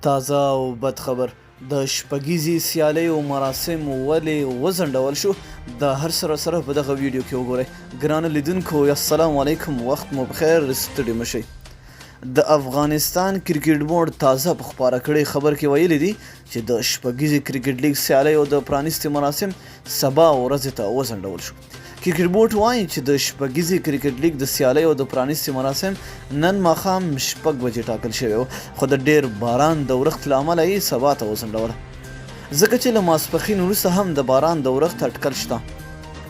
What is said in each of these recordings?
تازه او بد خبر د شپږیزې سیالیو مراسم ولې وځنډول شو د هر سره په دغه ویډیو کې وګورئ. ګرانو لیدونکو السلام علیکم، وخت مو بخیر، ستړي مه شئ. د افغانستان کرکټ بورډ تازه په خپاره کړې خبر کې ویلي دي چې د شپږیزې کرکټ لیګ سیالیو د پرانیستې مراسم سبا ورځې ته وځنډول شو. کرکټ بورډ وایي چې د شپږیزې کرکټ لیګ د سیالیو د پرانیستې مراسم نن ماښام 6 بجې ټاکل شوی و، خو د ډیر باران د ورښت له امله یې سبا ته وځنډوله، ځکه چې له ماسپښین وروسته هم د باران د ورښت اټکل شته.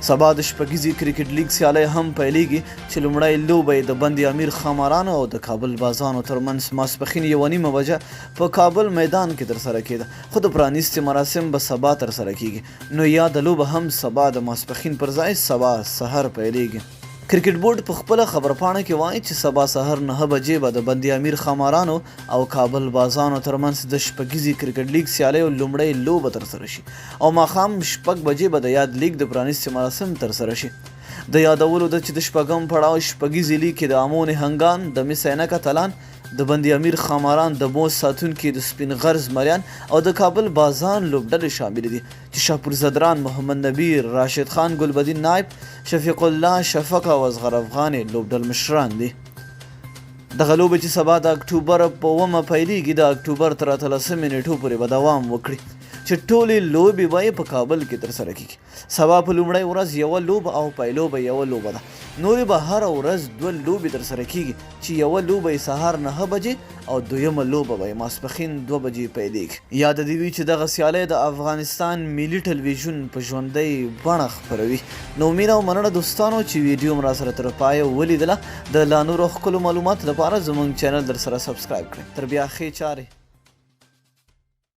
سبا د شپږیزې کرکټ لیګ سیالۍ هم پیلیږي چې لومړی لوبه یې د بند امیر خامارانو او د کابل بازانو ترمنځ ماسپښین 1:30 بجه په کابل میدان کې ترسره کېده، خو د پرانیستې مراسم به سبا ترسره کیږي، نو یا د لوبه هم سبا د ماسپښین پر ځای سبا سحر پیلیږي. کرکټ بورډ په خپله خبرپاڼه کې وایي چې سبا سحر 9 بجې به د بند امیر خامارانو او کابل بازانو ترمنځ د شپږیزې کرکټ لیګ سیالیو لومړۍ لوبه ترسره شي او ماښام 6 بجې به د یاد لیګ د پرانیستې مراسم ترسره شي. د یادولو ده چې د شپږم پړاو شپږیزې لیګ کې د امون هنګان، د مس عینک اتلان، د بند امیر خاماران، د موز ساتونکي د سپین غر زمریان او د کابل بازان لوبډلې شامل دي چې شاپور زدران، محمد نبی، راشد خان، ګلبدین نایب، شفیق الله، شفق او اصغر افغان لوبډل مشران دي. دغه لوبه چې سبا د اکتوبر په 1 پیلیږي د اکتوبر تر 13 نیټو پورې به دوام وکړي چې ټولې لوبې به یې په کابل کې ترسره کیږي. سبا په لومړۍ ورځ یوه لوبه او پیلو به یوه لوبه ده، نورې به هره ورځ 2 لوبې ترسره کیږي چې یوه لوبه یې سهار 9 بجې او دویمه لوبه به یې ماسپښین 2 بجې پیلیږي. یاد دې وي چې دغه سیالۍ د افغانستان ملي ټلویزیون په ژوندۍ بڼه خپروي. نو مینه او مننه دوستانو چې ویډیو م راسره تر پایه ولیدله. د لا نورو ښکلو معلوماتو لپاره زموږ چینل در سره سبسکرایب کړئ. تر بیا ښې چارې.